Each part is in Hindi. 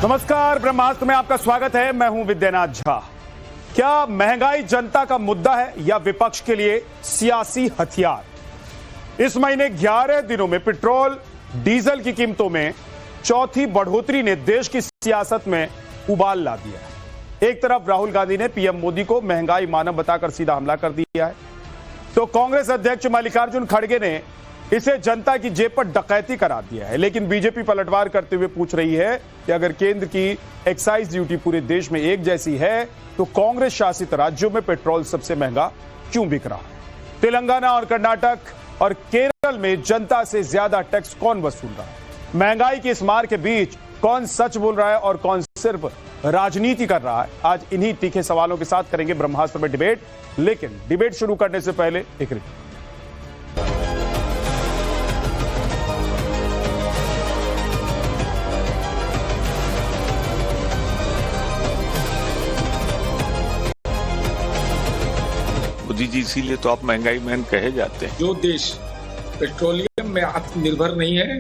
नमस्कार, ब्रह्मास्त्र में आपका स्वागत है। मैं हूं विद्यानाथ झा। क्या महंगाई जनता का मुद्दा है या विपक्ष के लिए सियासी हथियार? इस महीने 11 दिनों में पेट्रोल डीजल की कीमतों में चौथी बढ़ोतरी ने देश की सियासत में उबाल ला दिया। एक तरफ राहुल गांधी ने पीएम मोदी को महंगाई मानव बताकर सीधा हमला कर दिया है, तो कांग्रेस अध्यक्ष मल्लिकार्जुन खड़गे ने इसे जनता की जेब पर डकैती करार दिया है। लेकिन बीजेपी पलटवार करते हुए पूछ रही है कि अगर केंद्र की एक्साइज ड्यूटी पूरे देश में एक जैसी है तो कांग्रेस शासित राज्यों में पेट्रोल सबसे महंगा क्यों बिक रहा है? तेलंगाना और कर्नाटक और केरल में जनता से ज्यादा टैक्स कौन वसूल रहा है? महंगाई की इस मार के बीच कौन सच बोल रहा है और कौन सिर्फ राजनीति कर रहा है? आज इन्हीं तीखे सवालों के साथ करेंगे ब्रह्मास्त्र में डिबेट। लेकिन डिबेट शुरू करने से पहले एक रिपोर्ट। मोदी जी, इसीलिए तो आप महंगाई मैन कहे जाते हैं। जो देश पेट्रोलियम में आत्मनिर्भर नहीं है,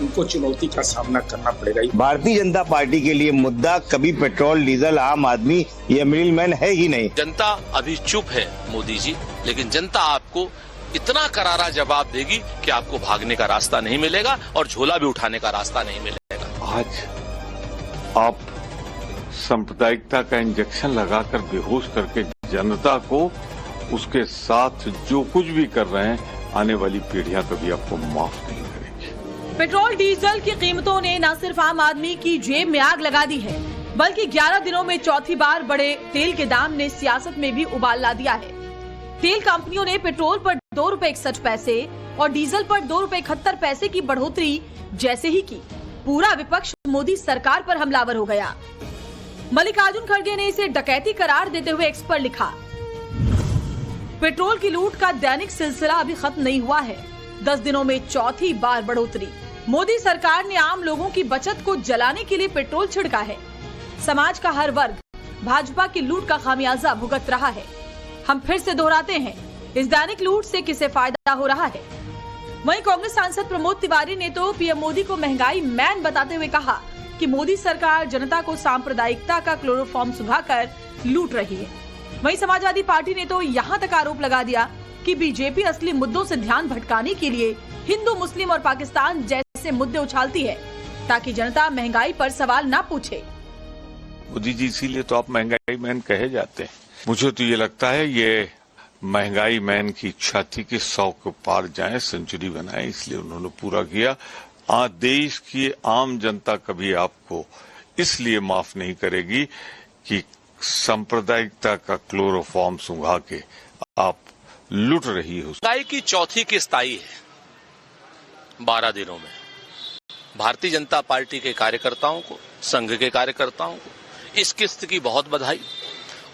उनको चुनौती का सामना करना पड़ेगा। भारतीय जनता पार्टी के लिए मुद्दा कभी पेट्रोल, डीजल, आम आदमी या मिडिलमैन है ही नहीं। जनता अभी चुप है मोदी जी, लेकिन जनता आपको इतना करारा जवाब देगी कि आपको भागने का रास्ता नहीं मिलेगा और झोला भी उठाने का रास्ता नहीं मिलेगा। आज आप सांप्रदायिकता का इंजेक्शन लगाकर बेहोश करके जनता को उसके साथ जो कुछ भी कर रहे हैं, आने वाली पीढ़ियां कभी आपको माफ नहीं करेंगी। पेट्रोल डीजल की कीमतों ने न सिर्फ आम आदमी की जेब में आग लगा दी है, बल्कि 11 दिनों में चौथी बार बढ़े तेल के दाम ने सियासत में भी उबाल ला दिया है। तेल कंपनियों ने पेट्रोल पर ₹2.61 और डीजल पर ₹2.71 की बढ़ोतरी जैसे ही की, पूरा विपक्ष मोदी सरकार पर हमलावर हो गया। मल्लिकार्जुन खड़गे ने इसे डकैती करार देते हुए एक्स पर लिखा, पेट्रोल की लूट का दैनिक सिलसिला अभी खत्म नहीं हुआ है। 10 दिनों में चौथी बार बढ़ोतरी। मोदी सरकार ने आम लोगों की बचत को जलाने के लिए पेट्रोल छिड़का है। समाज का हर वर्ग भाजपा की लूट का खामियाजा भुगत रहा है। हम फिर से दोहराते हैं, इस दैनिक लूट से किसे फायदा हो रहा है? वहीं कांग्रेस सांसद प्रमोद तिवारी ने तो पीएम मोदी को महंगाई मैन बताते हुए कहा कि मोदी सरकार जनता को सांप्रदायिकता का क्लोरोफॉर्म सुखाकर लूट रही है। वहीं समाजवादी पार्टी ने तो यहां तक आरोप लगा दिया कि बीजेपी असली मुद्दों से ध्यान भटकाने के लिए हिंदू, मुस्लिम और पाकिस्तान जैसे मुद्दे उछालती है ताकि जनता महंगाई पर सवाल ना पूछे। मोदी जी, इसीलिए तो आप महंगाई मैन कहे जाते हैं। मुझे तो ये लगता है ये महंगाई मैन की इच्छा थी कि 100 के पार जाए, सेंचुरी बनाए, इसलिए उन्होंने पूरा किया। आज देश की आम जनता कभी आपको इसलिए माफ नहीं करेगी कि सांप्रदायिकता का क्लोरोफॉर्म सुंघा के आप लूट रही हो। महंगाई की चौथी किस्त आई है 12 दिनों में। भारतीय जनता पार्टी के कार्यकर्ताओं को, संघ के कार्यकर्ताओं को इस किस्त की बहुत बधाई।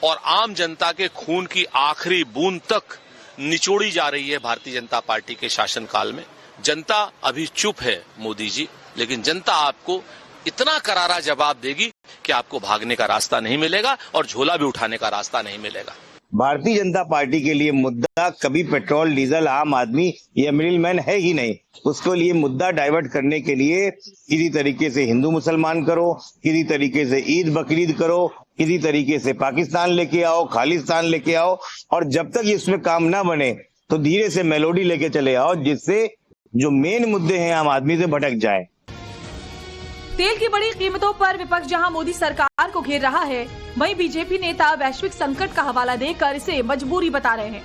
और आम जनता के खून की आखिरी बूंद तक निचोड़ी जा रही है भारतीय जनता पार्टी के शासनकाल में। जनता अभी चुप है मोदी जी, लेकिन जनता आपको इतना करारा जवाब देगी कि आपको भागने का रास्ता नहीं मिलेगा और झोला भी उठाने का रास्ता नहीं मिलेगा। भारतीय जनता पार्टी के लिए मुद्दा कभी पेट्रोल, डीजल, आम आदमी या मिडिलमैन है ही नहीं। उसके लिए मुद्दा डाइवर्ट करने के लिए किसी तरीके से हिंदू मुसलमान करो, किसी तरीके से ईद बकरीद करो, किसी तरीके से पाकिस्तान लेके आओ, खालिस्तान लेके आओ, और जब तक इसमें काम ना बने तो धीरे से मेलोडी लेके चले आओ, जिससे जो मेन मुद्दे हैं आम आदमी से भटक जाए। तेल की बड़ी कीमतों पर विपक्ष जहां मोदी सरकार को घेर रहा है, वहीं बीजेपी नेता वैश्विक संकट का हवाला देकर इसे मजबूरी बता रहे हैं।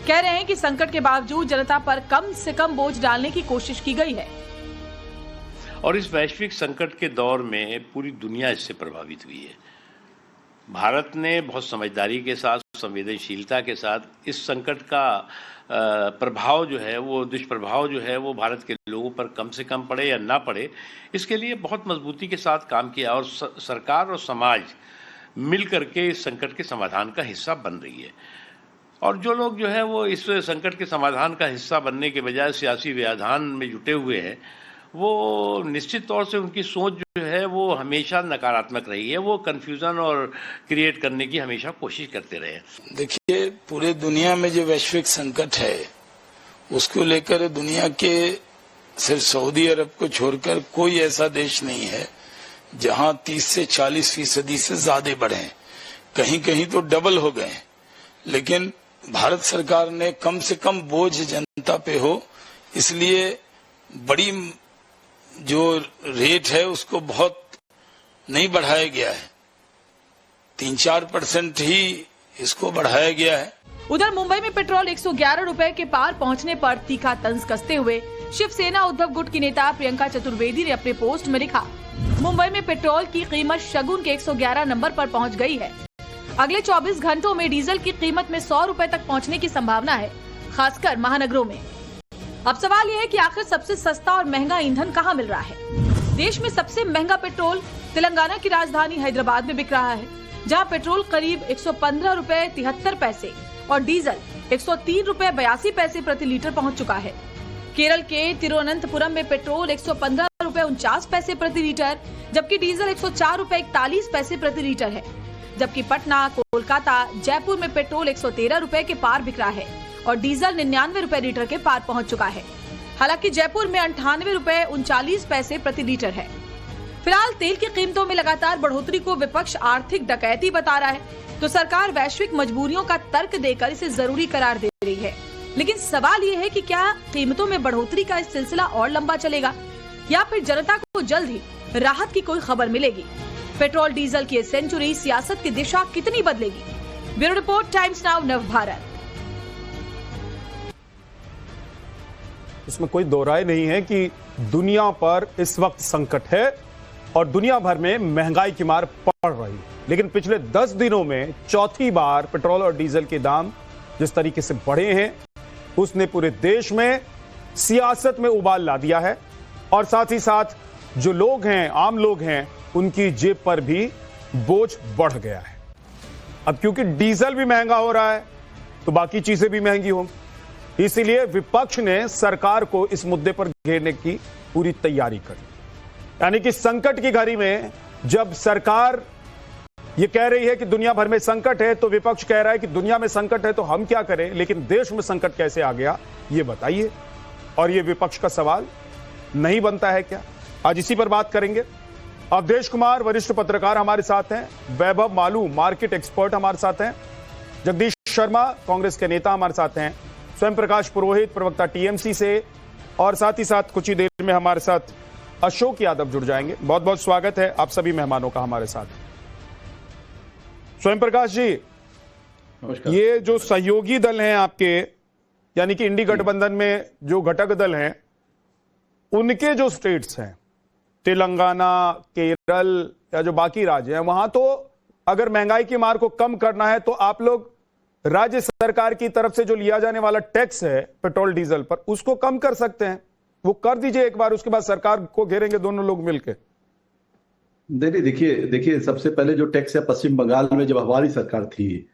कह रहे हैं कि संकट के बावजूद जनता पर कम से कम बोझ डालने की कोशिश की गई है। और इस वैश्विक संकट के दौर में पूरी दुनिया इससे प्रभावित हुई है। भारत ने बहुत समझदारी के साथ, संवेदनशीलता के साथ इस संकट का प्रभाव जो है, वो दुष्प्रभाव जो है वो भारत के लोगों पर कम से कम पड़े या ना पड़े, इसके लिए बहुत मजबूती के साथ काम किया। और सरकार और समाज मिल करके इस संकट के समाधान का हिस्सा बन रही है। और जो लोग जो है वो इस संकट के समाधान का हिस्सा बनने के बजाय सियासी व्यवधान में जुटे हुए हैं, वो निश्चित तौर से उनकी सोच जो है वो हमेशा नकारात्मक रही है। वो कंफ्यूजन और क्रिएट करने की हमेशा कोशिश करते रहे। देखिए, पूरे दुनिया में जो वैश्विक संकट है उसको लेकर दुनिया के सिर्फ सऊदी अरब को छोड़कर कोई ऐसा देश नहीं है जहां 30 से 40% से ज्यादा बढ़े हैं, कहीं कहीं तो डबल हो गए। लेकिन भारत सरकार ने कम से कम बोझ जनता पे हो, इसलिए बड़ी जो रेट है उसको बहुत नहीं बढ़ाया गया है, 3-4% ही इसको बढ़ाया गया है। उधर मुंबई में पेट्रोल 111 रुपए के पार पहुंचने पर तीखा तंज कसते हुए शिवसेना उद्धव गुट की नेता प्रियंका चतुर्वेदी ने अपने पोस्ट में लिखा, मुंबई में पेट्रोल की कीमत शगुन के 111 नंबर पर पहुंच गई है। अगले 24 घंटों में डीजल की कीमत में 100 रुपए तक पहुंचने की संभावना है, खासकर महानगरों में। अब सवाल ये है कि आखिर सबसे सस्ता और महंगा ईंधन कहां मिल रहा है। देश में सबसे महंगा पेट्रोल तेलंगाना की राजधानी हैदराबाद में बिक रहा है, जहां पेट्रोल करीब 115 रुपए 73 पैसे और डीजल 103 रुपए 82 पैसे प्रति लीटर पहुंच चुका है। केरल के तिरुवनंतपुरम में पेट्रोल 115 रुपए 49 पैसे प्रति लीटर, जबकि डीजल 104 रुपए 41 पैसे प्रति लीटर है। जबकि पटना, कोलकाता, जयपुर में पेट्रोल 113 रुपए के पार बिक रहा है और डीजल 99 रुपए लीटर के पार पहुंच चुका है। हालांकि जयपुर में 98 रुपए 39 पैसे प्रति लीटर है। फिलहाल तेल की कीमतों में लगातार बढ़ोतरी को विपक्ष आर्थिक डकैती बता रहा है, तो सरकार वैश्विक मजबूरियों का तर्क देकर इसे जरूरी करार दे रही है। लेकिन सवाल ये है कि क्या कीमतों में बढ़ोतरी का इस सिलसिला और लंबा चलेगा या फिर जनता को जल्द ही राहत की कोई खबर मिलेगी। पेट्रोल डीजल की सेंचुरी सियासत की दिशा कितनी बदलेगी। Bureau report, times now, Navbharat. इसमें कोई दो राय नहीं है कि दुनिया पर इस वक्त संकट है और दुनिया भर में महंगाई की मार पड़ रही है। लेकिन पिछले 10 दिनों में चौथी बार पेट्रोल और डीजल के दाम जिस तरीके से बढ़े हैं, उसने पूरे देश में सियासत में उबाल ला दिया है और साथ ही साथ जो लोग हैं, आम लोग हैं, उनकी जेब पर भी बोझ बढ़ गया है। अब क्योंकि डीजल भी महंगा हो रहा है तो बाकी चीजें भी महंगी होंगी, इसीलिए विपक्ष ने सरकार को इस मुद्दे पर घेरने की पूरी तैयारी कर ली। यानी कि संकट की घड़ी में जब सरकार ये कह रही है कि दुनिया भर में संकट है, तो विपक्ष कह रहा है कि दुनिया में संकट है तो हम क्या करें, लेकिन देश में संकट कैसे आ गया ये बताइए। और ये विपक्ष का सवाल नहीं बनता है क्या? आज इसी पर बात करेंगे। अवधेश कुमार वरिष्ठ पत्रकार हमारे साथ हैं, वैभव मालू मार्केट एक्सपर्ट हमारे साथ हैं, जगदीश शर्मा कांग्रेस के नेता हमारे साथ हैं, स्वयं प्रकाश पुरोहित प्रवक्ता टीएमसी से, और साथ ही साथ कुछ ही देर में हमारे साथ अशोक यादव जुड़ जाएंगे। बहुत बहुत स्वागत है आप सभी मेहमानों का हमारे साथ। स्वयं प्रकाश जी, ये जो सहयोगी दल हैं आपके, यानी कि इंडी गठबंधन में जो घटक दल हैं, उनके जो स्टेट्स हैं, तेलंगाना, केरल या जो बाकी राज्य हैं, वहां तो अगर महंगाई की मार को कम करना है तो आप लोग राज्य सरकार की तरफ से जो लिया जाने वाला टैक्स है पेट्रोल डीजल पर, उसको कम कर सकते हैं। वो कर दीजिए एक बार, उसके बाद सरकार को घेरेंगे दोनों लोग मिलकर। देखिए सबसे पहले जो टैक्स है पश्चिम बंगाल में जब हमारी सरकार थी,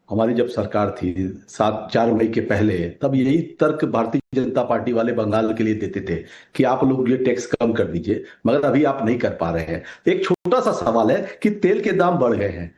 हमारी जब सरकार थी 4 मई के पहले, तब यही तर्क भारतीय जनता पार्टी वाले बंगाल के लिए देते थे कि आप लोग ये टैक्स कम कर दीजिए, मगर अभी आप नहीं कर पा रहे हैं। एक छोटा सा सवाल है कि तेल के दाम बढ़ गए हैं,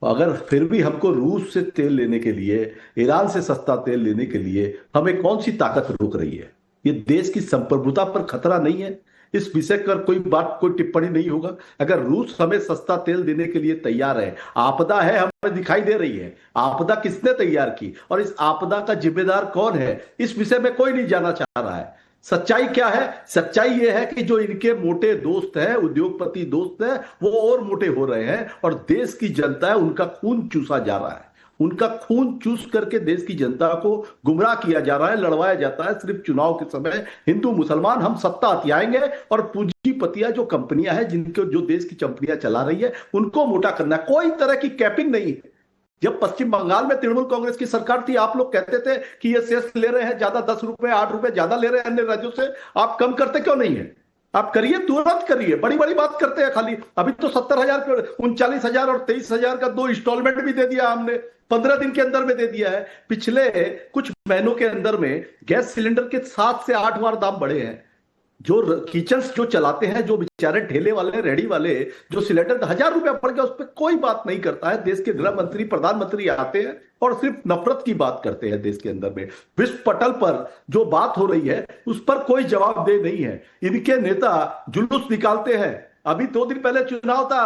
अगर फिर भी हमको रूस से तेल लेने के लिए, ईरान से सस्ता तेल लेने के लिए हमें कौन सी ताकत रोक रही है? ये देश की संप्रभुता पर खतरा नहीं है? इस विषय पर कोई टिप्पणी नहीं होगा। अगर रूस हमें सस्ता तेल देने के लिए तैयार है, आपदा है हमें दिखाई दे रही है, आपदा किसने तैयार की और इस आपदा का जिम्मेदार कौन है, इस विषय में कोई नहीं जानना चाह रहा है। सच्चाई क्या है? सच्चाई यह है कि जो इनके मोटे दोस्त हैं, उद्योगपति दोस्त हैं, वो और मोटे हो रहे हैं और देश की जनता है उनका खून चूसा जा रहा है। उनका खून चूस करके देश की जनता को गुमराह किया जा रहा है, लड़वाया जाता है। सिर्फ चुनाव के समय हिंदू मुसलमान हम सत्ता हथियाएंगे और पूंजीपतियां जो कंपनियां हैं, जिनको जो देश की कंपनियां चला रही है, उनको मोटा करना है। कोई तरह की कैपिंग नहीं है। जब पश्चिम बंगाल में तृणमूल कांग्रेस की सरकार थी, आप लोग कहते थे कि ये सेस ले रहे हैं ज्यादा, 10 रुपए 8 रुपए ज्यादा ले रहे हैं अन्य राज्यों से, आप कम करते क्यों नहीं है? आप करिए, तुरंत करिए। बड़ी बड़ी बात करते हैं खाली। अभी तो 70,000, 39,000 और 23,000 का 2 इंस्टॉलमेंट भी दे दिया हमने, 15 दिन के अंदर में दे दिया है। पिछले कुछ महीनों के अंदर में गैस सिलेंडर के 7 से 8 बार दाम बढ़े हैं। जो किचन्स जो चलाते हैं, जो बेचारे ठेले वाले, रेडी वाले, जो सिलेंडर 1000 रुपया पड़ गया, उस पर कोई बात नहीं करता है। देश के गृह मंत्री, प्रधानमंत्री आते हैं और सिर्फ नफरत की बात करते हैं। देश के अंदर में विश्व पटल पर जो बात हो रही है उस पर कोई जवाबदेह नहीं है। इनके नेता जुलूस निकालते हैं, अभी 2 दिन पहले चुनाव था,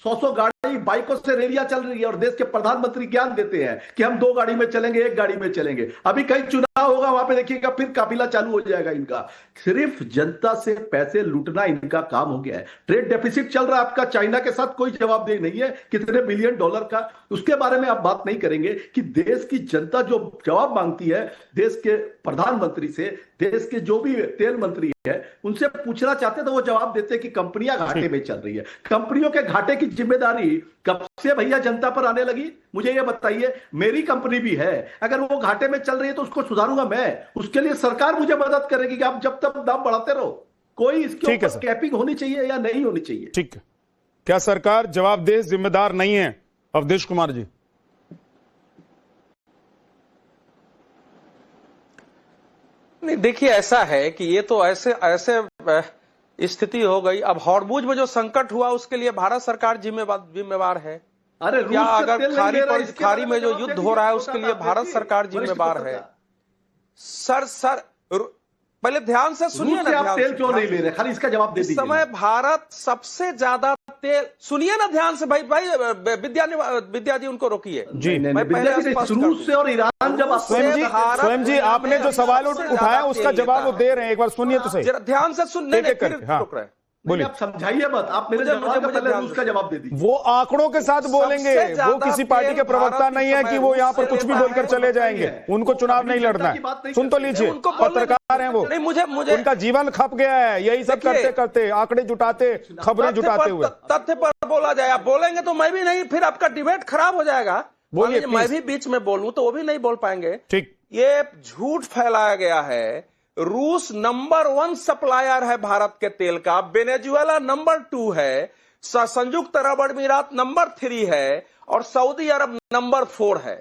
100 गाड़ी बाइकों से रैलियां चल रही है और देश के प्रधानमंत्री ज्ञान देते हैं कि हम 2 गाड़ी में चलेंगे, 1 गाड़ी में चलेंगे। अभी कहीं चुनाव होगा, वहां पे देखिएगा फिर काफिला चालू हो जाएगा इनका। सिर्फ जनता से पैसे लूटना इनका काम हो गया है। ट्रेड डेफिसिट चल रहा है आपका चाइना के साथ, कोई जवाबदेही नहीं है कितने बिलियन डॉलर का, उसके बारे में आप बात नहीं करेंगे कि देश की जनता जो जवाब मांगती है देश के प्रधानमंत्री से, देश के जो भी तेल मंत्री है उनसे पूछना चाहते तो वो जवाब देते कि कंपनियां घाटे में चल रही है। कंपनियों के घाटे की जिम्मेदारी कब से भैया जनता पर आने लगी? मुझे ये बताइए, मेरी कंपनी भी है, अगर वो घाटे में चल रही है तो उसको सुधारूंगा मैं, उसके लिए सरकार मुझे मदद करेगी कि आप जब तक दाम बढ़ाते रहो। कोई इसके ऊपर कैपिंग होनी चाहिए या नहीं होनी चाहिए? ठीक है, क्या सरकार जवाबदेह जिम्मेदार नहीं है? अवधेश कुमार जी। नहीं, देखिए ऐसा है कि ये तो ऐसे स्थिति हो गई। अब हॉर्मुज में जो संकट हुआ उसके लिए भारत सरकार जिम्मेवार है। अरे क्या अगर खाड़ी में जो युद्ध हो रहा है उसके लिए भारत सरकार जिम्मेवार है? सर पहले ध्यान से सुनिए ना, आप तेल क्यों नहीं ले रहे? खाली इसका जवाब दे दीजिए। इस समय भारत सबसे ज्यादा तेल, सुनिए ना ध्यान से भाई विद्या जी उनको रोकिए जी। मैं पहले रूस से और ईरान जब स्वयं जी आपने जो सवाल उठाया उसका जवाब वो दे रहे हैं, एक बार सुनिए तो सही। ध्यान से सुनने रोक रहे हैं। बोलिए, आप समझाइए मत, आप मेरे उसका जवाब दे दीजिए। वो आंकड़ों के साथ बोलेंगे, वो किसी पार्टी के प्रवक्ता नहीं है कि वो यहाँ पर कुछ भी बोलकर चले जाएंगे। उनको चुनाव नहीं लड़ना है, सुन तो लीजिए, पत्रकार हैं वो, मुझे उनका जीवन खप गया है यही सब करते करते, आंकड़े जुटाते, खबरें जुटाते हुए। तथ्य पर बोला जाए, आप बोलेंगे तो मैं भी नहीं, फिर आपका डिबेट खराब हो जाएगा। बोलिए, मैं भी बीच में बोलूं तो वो भी नहीं बोल पाएंगे। ठीक, ये झूठ फैलाया गया है। रूस नंबर 1 सप्लायर है भारत के तेल का, वेनेजुएला नंबर 2 है, संयुक्त अरब अमीरात नंबर 3 है और सऊदी अरब नंबर 4 है।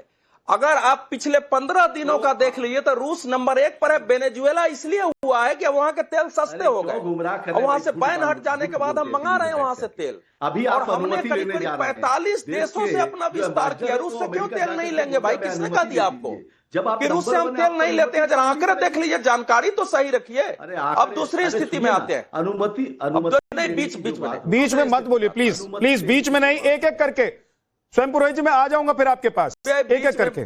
अगर आप पिछले 15 दिनों का देख लीजिए तो रूस नंबर 1 पर है। वेनेजुएला इसलिए हुआ है कि वहां के तेल सस्ते हो गए और वहां से बैन हट जाने के बाद हम मंगा रहे हैं वहां से तेल। अभी और हमने करीब 45 देशों से अपना विस्तार किया। रूस से क्यों तेल नहीं लेंगे भाई? किसने कहा दिया आपको कि रूस से हम तेल नहीं लेते हैं? जरा आंकड़े देख लीजिए, जानकारी तो सही रखिए। अब दूसरी स्थिति में आते हैं। अनुमति नहीं, बीच में मत बोलिए प्लीज, बीच में नहीं, एक एक करके। स्वयं पुरोहित जी मैं आ जाऊंगा फिर आपके पास, एक एक करके।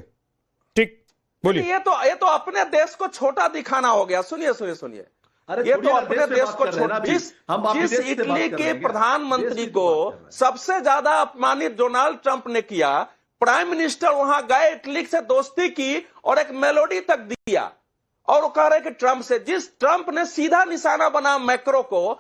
ठीक, बोलिए। ये तो अपने देश को छोटा दिखाना हो गया। सुनिए, ये तो अपने देश को छोटा, जिस इटली के प्रधानमंत्री को सबसे ज्यादा अपमानित डोनाल्ड ट्रंप ने किया, प्राइम मिनिस्टर वहां गए, इटली से दोस्ती की और एक मेलोडी तक दिया और वो कह रहे कि ट्रंप से, जिस ट्रंप ने सीधा निशाना बना मैक्रो को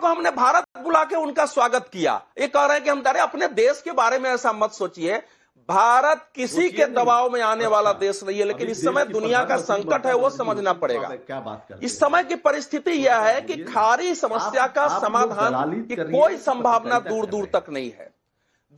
हमने भारत बुला के उनका स्वागत किया। ये कह रहे हैं कि हम अरे अपने देश के बारे में ऐसा मत सोचिए। भारत किसी के दबाव में आने वाला देश नहीं है, लेकिन इस समय दुनिया का संकट है, वो समझना पड़ेगा। क्या बात कर, इस समय की परिस्थिति यह है कि खाड़ी समस्या का समाधान की कोई संभावना दूर दूर तक नहीं है।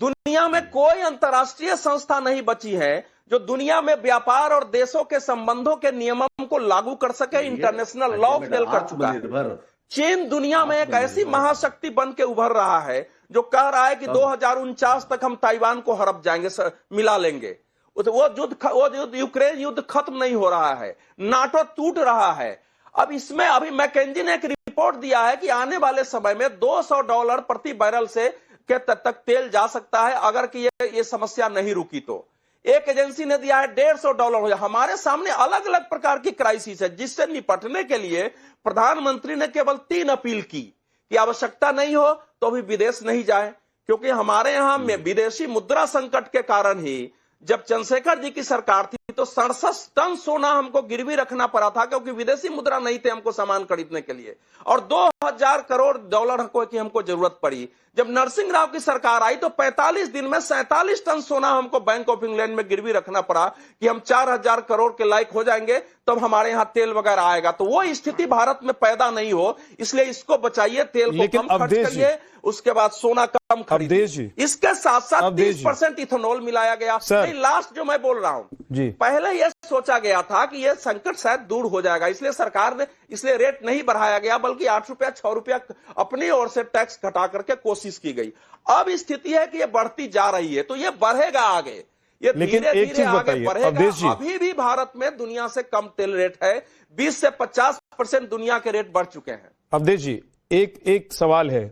दुनिया में कोई अंतर्राष्ट्रीय संस्था नहीं बची है जो दुनिया में व्यापार और देशों के संबंधों के नियमों को लागू कर सके। इंटरनेशनल लॉ फेल कर चुका है। चीन दुनिया में एक ऐसी महाशक्ति बन के उभर रहा है जो कह रहा है कि 2049 तक हम ताइवान को हड़प जाएंगे, मिला लेंगे। वो यूक्रेन युद्ध खत्म नहीं हो रहा है, नाटो टूट रहा है। अब इसमें अभी मैकेंजी ने एक रिपोर्ट दिया है कि आने वाले समय में $200 प्रति बैरल से के तक तेल जा सकता है अगर कि ये समस्या नहीं रुकी तो। एक एजेंसी ने दिया है $150 हो जाए। हमारे सामने अलग अलग प्रकार की क्राइसिस है जिससे निपटने के लिए प्रधानमंत्री ने केवल 3 अपील की कि आवश्यकता नहीं हो तो भी विदेश नहीं जाए, क्योंकि हमारे यहां में विदेशी मुद्रा संकट के कारण ही जब चंद्रशेखर जी की सरकार थी तो 67 टन सोना हमको गिरवी रखना पड़ा था, क्योंकि विदेशी मुद्रा नहीं थे हमको सामान खरीदने के लिए, और $2000 करोड़ की हमको जरूरत पड़ी। जब नरसिंह राव की सरकार आई तो 45 दिन में 47 टन सोना हमको बैंक ऑफ इंग्लैंड में गिरवी रखना पड़ा कि हम 4000 करोड़ के लायक हो जाएंगे तब हमारे यहाँ तेल वगैरह आएगा। तो वो स्थिति भारत में पैदा नहीं हो, इसलिए इसको बचाइए, तेल को कम खर्च करिए, उसके बाद सोना कम खरीदिए। इसके साथ साथ 30% इथेनॉल मिलाया गया। लास्ट जो मैं बोल रहा हूं, पहले यह सोचा गया था कि यह संकट शायद दूर हो जाएगा, इसलिए सरकार ने इसलिए रेट नहीं बढ़ाया गया, बल्कि 8 रुपया 6 रुपया अपनी ओर से टैक्स घटा करके कोशिश की गई। अब स्थिति है कि यह बढ़ती जा रही है, तो यह बढ़ेगा आगे, ये धीरे धीरे आगे बढ़ेगा। अभी भी भारत में दुनिया से कम तेल रेट है, 20 से 50% दुनिया के रेट बढ़ चुके हैं। अवधेश जी, एक सवाल है,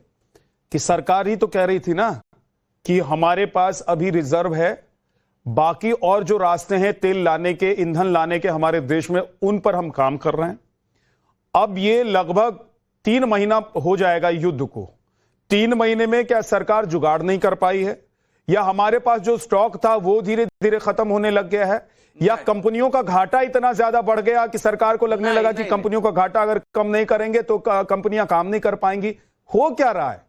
कि सरकार ही तो कह रही थी ना कि हमारे पास अभी रिजर्व है, बाकी और जो रास्ते हैं तेल लाने के, ईंधन लाने के हमारे देश में, उन पर हम काम कर रहे हैं। अब ये लगभग 3 महीना हो जाएगा युद्ध को। 3 महीने में क्या सरकार जुगाड़ नहीं कर पाई है, या हमारे पास जो स्टॉक था वो धीरे धीरे खत्म होने लग गया है, या कंपनियों का घाटा इतना ज्यादा बढ़ गया कि सरकार को लगने लगा कि कंपनियों का घाटा अगर कम नहीं करेंगे तो कंपनियां काम नहीं कर पाएंगी? हो क्या रहा है?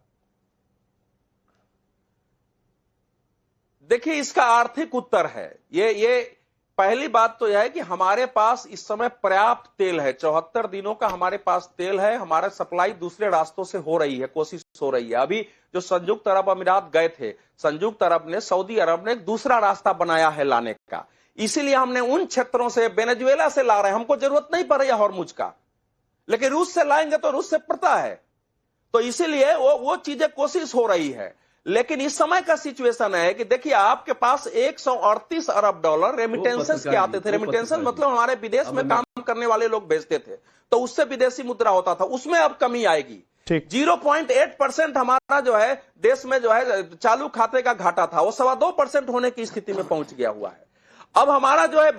देखिए, इसका आर्थिक उत्तर है ये पहली बात तो यह है कि हमारे पास इस समय पर्याप्त तेल है। 74 दिनों का हमारे पास तेल है। हमारा सप्लाई दूसरे रास्तों से हो रही है, कोशिश हो रही है। अभी जो संयुक्त अरब अमीरात गए थे, संयुक्त अरब ने, सऊदी अरब ने एक दूसरा रास्ता बनाया है लाने का। इसीलिए हमने उन क्षेत्रों से, वेनेजुएला से ला रहे हैं। हमको जरूरत नहीं पड़ रही है हॉर्मुज का, लेकिन रूस से लाएंगे तो रूस से पड़ता है, तो इसीलिए वो चीजें कोशिश हो रही है। लेकिन इस समय का सिचुएशन है कि देखिए, आपके पास 138 अरब डॉलर रेमिटेंसेस के आते थे। रेमिटेंसेस मतलब हमारे विदेश में काम करने वाले लोग भेजते थे, तो उससे विदेशी मुद्रा होता था। उसमें अब कमी आएगी। 0.8% हमारा जो है देश में जो है चालू खाते का घाटा था, वो 2.25% होने की स्थिति में पहुंच गया हुआ है। अब हमारा जो है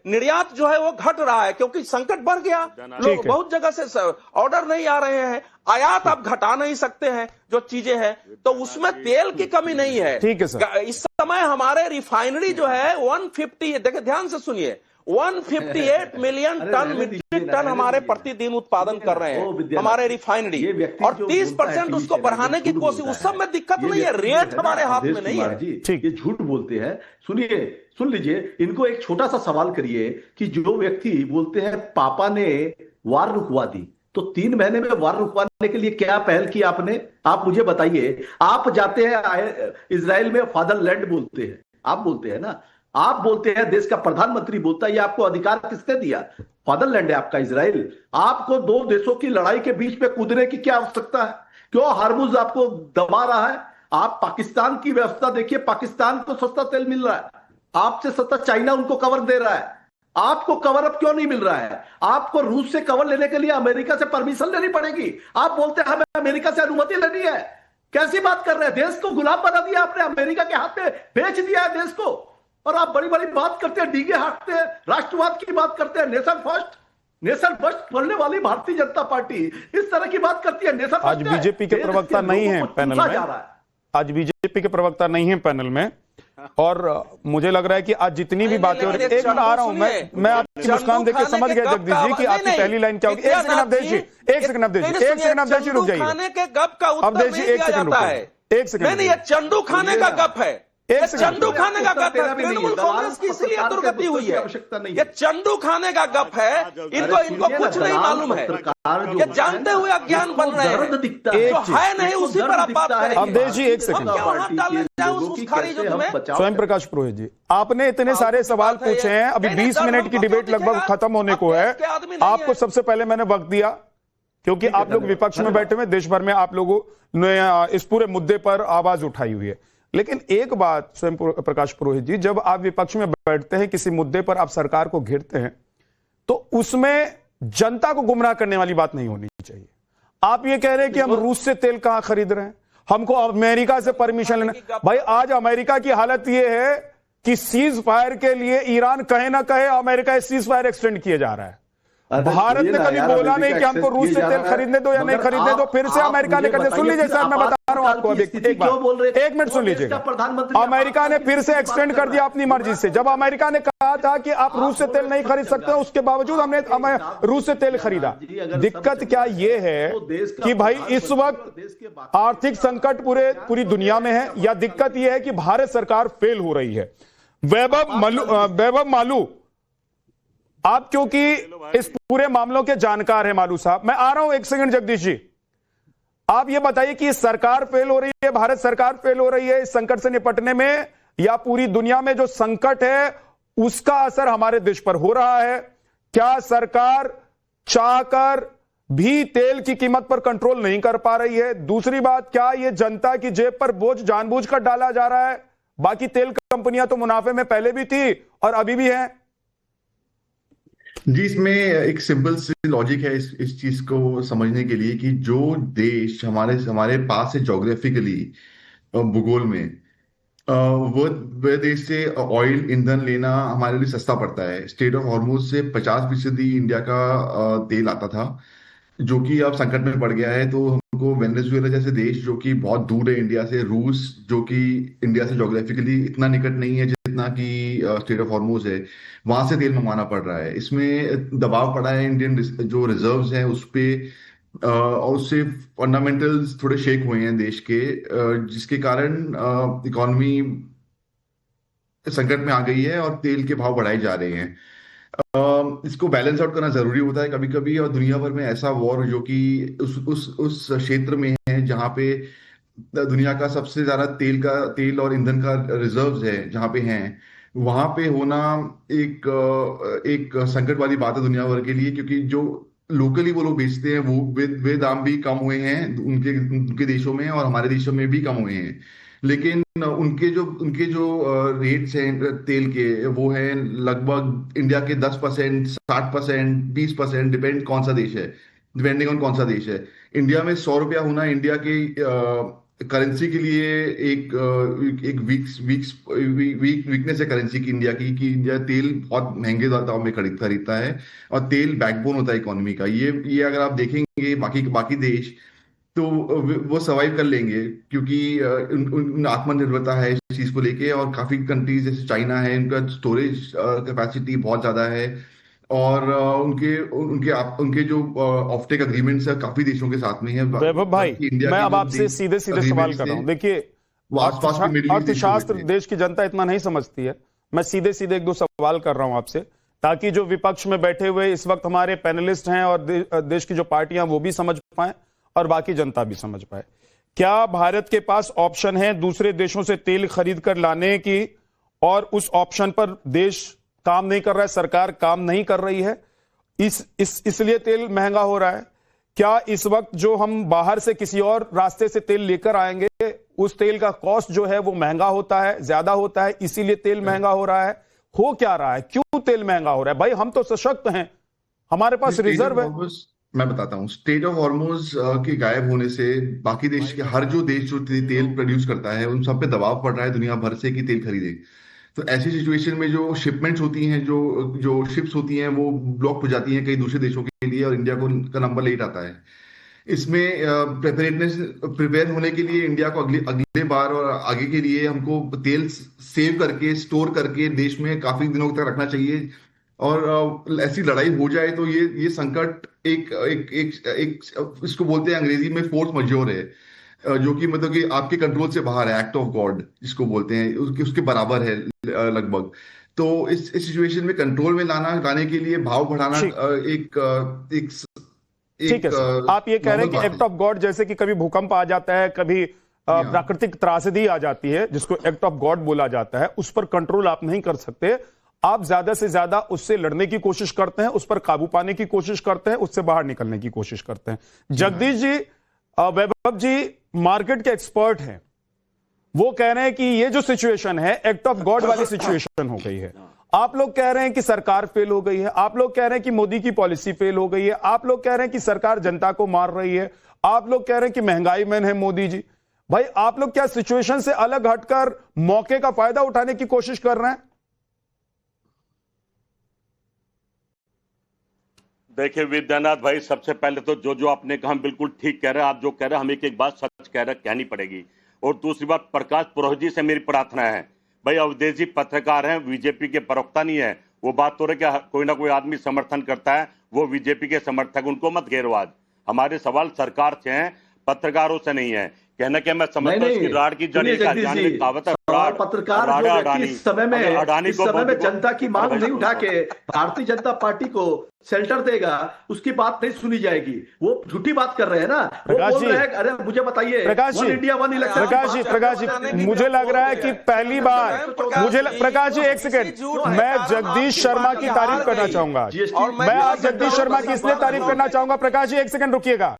निर्यात जो है वो घट रहा है, क्योंकि संकट बढ़ गया। लोग बहुत जगह से ऑर्डर नहीं आ रहे हैं। आयात आप घटा नहीं सकते हैं जो चीजें हैं, तो उसमें तेल की कमी नहीं है। ठीक है सर। इस समय हमारे रिफाइनरी जो है 150, देखिए ध्यान से सुनिए, 158 मिलियन टन मीट्रिक टन हमारे प्रतिदिन उत्पादन कर रहे हैं हमारे रिफाइनरी, और 30% उसको बढ़ाने की कोशिश। उस सब में दिक्कत नहीं है, रेट हमारे हाथ में नहीं है। ठीक, ये झूठ बोलते हैं। सुन लीजिए, इनको एक छोटा सा सवाल करिए कि जो व्यक्ति बोलते हैं पापा ने वार रुकवा दी, तो 3 महीने में वार रुकवाने के लिए क्या पहल की आपने? आप मुझे बताइए। आप जाते हैं इजराइल में, फादरलैंड बोलते हैं, आप बोलते हैं ना, आप बोलते हैं, देश का प्रधानमंत्री बोलता है। ये आपको अधिकार किसने दिया? फादरलैंड है आपका इजराइल। आपको 2 देशों की लड़ाई के बीच में कूदने की क्या आवश्यकता है? क्यों हॉर्मुज आपको दबा रहा है? आप पाकिस्तान की व्यवस्था देखिए, पाकिस्तान को सस्ता तेल मिल रहा है, आपसे सस्ता चाइना उनको कवर दे रहा है। आपको कवर अप क्यों नहीं मिल रहा है? आपको रूस से कवर लेने के लिए अमेरिका से परमिशन लेनी पड़ेगी। आप बोलते हैं हमें अमेरिका से अनुमति लेनी है। कैसी बात कर रहे हैं? देश को गुलाम बना दिया आपने, अमेरिका के हाथ में बेच दिया है देश को, और आप बड़ी बड़ी बात करते हैं, डीगे हाँकते हैं, राष्ट्रवाद की बात करते हैं। नेशन फर्स्ट बोलने वाली भारतीय जनता पार्टी इस तरह की बात करती है। नेशन आज बीजेपी के प्रवक्ता नहीं है पैनल में, आज बीजेपी के प्रवक्ता नहीं है पैनल में, और मुझे लग रहा है कि आज जितनी भी बातें हो रही, एक मिनट आ रहा हूं मैं आपकी मुस्कान देख के समझ गया जगदीश जी कि आपकी पहली लाइन क्या होगी। एक सेकंड अवधेश जी, एक सेकंड अवधेश जी रुक जाइए। खाने के गप का उत्तर अवधेश जी एक सेकंड रुकिए, एक सेकंड। नहीं, ये चंदू खाने का गप है। ये चंदू खाने का गप है। तृणमूल कांग्रेस की इसलिए दुर्गति हुई है। ये चंदू खाने का गप है। इनको कुछ नहीं मालूम है। ये जानते हुए अज्ञान बन रहे हैं। जो है नहीं उसी पर आप बात करें। अवधेश जी एक सेकंड, स्वयं प्रकाश पुरोहित जी, आपने इतने सारे सवाल पूछे हैं, अभी 20 मिनट की डिबेट लगभग खत्म होने को है। आपको सबसे पहले मैंने वक्त दिया क्योंकि आप लोग विपक्ष में बैठे हुए, देश भर में आप लोगों ने इस पूरे मुद्दे पर आवाज उठाई हुई है। लेकिन एक बात स्वयं प्रकाश पुरोहित जी, जब आप विपक्ष में बैठते हैं, किसी मुद्दे पर आप सरकार को घेरते हैं, तो उसमें जनता को गुमराह करने वाली बात नहीं होनी चाहिए। आप ये कह रहे हैं कि हम रूस से तेल कहां खरीद रहे हैं, हमको अमेरिका से परमिशन लेना। भाई आज अमेरिका की हालत यह है कि सीज फायर के लिए ईरान कहे ना कहे, अमेरिका सीज फायर एक्सटेंड किए जा रहा है। भारत ने कभी बोला नहीं कि हमको रूस से तेल खरीदने दो या नहीं खरीदने दो, फिर से अमेरिका ने कर दिया। सुन लीजिए सर, मैं बता रहा हूं आपको, एक मिनट सुन लीजिएगा। अमेरिका ने फिर से एक्सटेंड कर दिया अपनी मर्जी से। जब अमेरिका ने कहा था कि आप रूस से तेल नहीं खरीद सकते, उसके बावजूद हमने रूस से तेल खरीदा। दिक्कत क्या ये है कि भाई इस वक्त आर्थिक संकट पूरी दुनिया में है, या दिक्कत यह है कि भारत सरकार फेल हो रही है? वैभव मालू, आप क्योंकि इस पूरे मामलों के जानकार हैं मालू साहब, मैं आ रहा हूं एक सेकंड। जगदीश जी, आप ये बताइए कि सरकार फेल हो रही है, भारत सरकार फेल हो रही है इस संकट से निपटने में, या पूरी दुनिया में जो संकट है उसका असर हमारे देश पर हो रहा है? क्या सरकार चाहकर भी तेल की कीमत पर कंट्रोल नहीं कर पा रही है? दूसरी बात, क्या यह जनता की जेब पर बोझ जानबूझकर डाला जा रहा है? बाकी तेल कंपनियां तो मुनाफे में पहले भी थी और अभी भी हैं। जी, इसमें एक सिंपल सी लॉजिक है इस चीज को समझने के लिए कि जो देश हमारे हमारे पास है ज्योग्राफिकली, भूगोल में, वो देश से ऑयल ईंधन लेना हमारे लिए सस्ता पड़ता है। स्टेट ऑफ हॉर्मुज से 50% इंडिया का तेल आता था, जो कि अब संकट में पड़ गया है। तो हमको वेनेजुएला जैसे देश जो कि बहुत दूर है इंडिया से, रूस जो कि इंडिया से ज्योग्राफिकली इतना निकट नहीं है जितना कि स्टेट ऑफ हॉर्मुज है, वहां से तेल मंगवाना पड़ रहा है। इसमें दबाव पड़ा है इंडियन जो रिजर्व्स हैं उस पे, और उससे फंडामेंटल्स थोड़े शेक हुए हैं देश के, जिसके कारण इकोनॉमी संकट में आ गई है और तेल के भाव बढ़ाए जा रहे हैं। इसको बैलेंस आउट करना जरूरी होता है कभी कभी, और दुनिया भर में ऐसा वॉर जो कि उस क्षेत्र में है जहां पे दुनिया का सबसे ज्यादा तेल और ईंधन का रिजर्व्स है, जहां पे हैं, वहां पे होना एक संकट वाली बात है दुनिया भर के लिए, क्योंकि जो लोकली वो लोग बेचते हैं वो वे दाम भी कम हुए हैं उनके देशों में, और हमारे देशों में भी कम हुए हैं। लेकिन उनके जो रेट्स हैं तेल के, वो हैं लगभग इंडिया के 10%, 60%, 20%, डिपेंड कौन सा देश है, डिपेंडिंग ऑन कौन सा देश है। इंडिया में 100 रुपया होना इंडिया के करेंसी के लिए एक वीकनेस है करेंसी की इंडिया की, कि इंडिया तेल बहुत महंगे दाम में खरीदता है, और तेल बैकबोन होता है इकोनॉमी का। ये अगर आप देखेंगे बाकी देश, तो वो सर्वाइव कर लेंगे, क्योंकि उन आत्मनिर्भरता है इस चीज को लेके। और काफी कंट्रीज जैसे चाइना है, उनका स्टोरेज कैपेसिटी बहुत ज्यादा है, और उनके जो ऑफटेक अग्रीमेंट्स है काफी देशों के साथ में है। वैभव भाई, मैं अब आपसे सीधे सवाल कर रहा हूं। देखिए, अर्थशास्त्र देश की जनता इतना नहीं समझती है। मैं सीधे एक दो सवाल कर रहा हूं आपसे, ताकि जो विपक्ष में बैठे हुए इस वक्त हमारे पैनलिस्ट हैं और देश की जो पार्टियां वो भी समझ पाए और बाकी जनता भी समझ पाए। क्या भारत के पास ऑप्शन है दूसरे देशों से तेल खरीद कर लाने की, और उस ऑप्शन पर देश काम नहीं कर रहा है, सरकार काम नहीं कर रही है, इसलिए तेल महंगा हो रहा है? क्या इस वक्त जो हम बाहर से किसी और रास्ते से तेल लेकर आएंगे, उस तेल का कॉस्ट जो है वो महंगा होता है, ज्यादा होता है, इसीलिए तेल महंगा हो रहा है? हो क्या रहा है, क्यों तेल महंगा हो रहा है? भाई हम तो सशक्त हैं, हमारे पास रिजर्व है। मैं बताता हूँ, स्टेट ऑफ हॉर्मुज के गायब होने से बाकी देश के हर जो देश जो तेल प्रोड्यूस करता है उन सब पे दबाव पड़ रहा है दुनिया भर से कि तेल खरीदे। तो ऐसी सिचुएशन में जो शिपमेंट्स होती हैं, जो शिप्स होती हैं, वो ब्लॉक हो जाती हैं कई दूसरे देशों के लिए, और इंडिया का नंबर लेट आता है। इसमें प्रिपेयर होने के लिए इंडिया को अगले बार और आगे के लिए हमको तेल सेव करके, स्टोर करके देश में काफी दिनों तक रखना चाहिए। और ऐसी लड़ाई हो जाए तो ये संकट एक इसको बोलते हैं अंग्रेजी में फोर्स मजोर है, जो कि मतलब कि आपके कंट्रोल से बाहर है, एक्ट ऑफ गॉड जिसको बोलते हैं, उसके बराबर है लगभग। तो इस सिचुएशन में कंट्रोल में लाने के लिए भाव बढ़ाना ठीक है सर। आप ये कह रहे हैं कि एक्ट ऑफ गॉड, जैसे कि कभी भूकंप आ जाता है, कभी प्राकृतिक त्रासदी आ जाती है जिसको एक्ट ऑफ गॉड बोला जाता है, उस पर कंट्रोल आप नहीं कर सकते, आप ज्यादा से ज्यादा उससे लड़ने की कोशिश करते हैं, उस पर काबू पाने की कोशिश करते हैं, उससे बाहर निकलने की कोशिश करते हैं। जगदीश जी, वैभव जी मार्केट के एक्सपर्ट हैं, वो कह रहे हैं कि ये जो सिचुएशन है एक्ट ऑफ गॉड वाली सिचुएशन हो गई है। आप लोग कह रहे हैं कि सरकार फेल हो गई है, आप लोग कह रहे हैं कि मोदी की पॉलिसी फेल हो गई है, आप लोग कह रहे हैं कि सरकार जनता को मार रही है, आप लोग कह रहे हैं कि महंगाई मैन है मोदी जी। भाई आप लोग क्या सिचुएशन से अलग हटकर मौके का फायदा उठाने की कोशिश कर रहे हैं? देखिए विद्यानाथ भाई, सबसे पहले तो जो आपने कहा बिल्कुल ठीक कह रहे हैं। आप जो कह रहे हैं हम एक बात सच कह रहे हैं, कहनी पड़ेगी। और दूसरी बात, प्रकाश पुरोहित जी से मेरी प्रार्थना है, भाई अवधेश जी पत्रकार हैं, बीजेपी के प्रवक्ता नहीं है। वो बात तो रहे कि कोई ना कोई आदमी समर्थन करता है, वो बीजेपी के समर्थक, उनको मत घेरो। आज हमारे सवाल सरकार से हैं, पत्रकारों से नहीं है। कहना क्या मैं समझता हूं कि राड की जड़ी का जाने में कहावत है, पत्रकार इस समय में जनता की मांग नहीं उठा के भारतीय जनता पार्टी को शेल्टर देगा, उसकी बात नहीं सुनी जाएगी। वो झूठी बात कर रहे हैं ना, वो बोल रहे हैं अरे मुझे बताइए, one India one election. Prakash ji मुझे लग रहा है कि पहली बार प्रकाश जी एक सेकेंड, मैं जगदीश शर्मा की तारीफ करना चाहूंगा। मैं आज जगदीश शर्मा की इसलिए तारीफ करना चाहूंगा, प्रकाश जी एक सेकेंड रुकिएगा,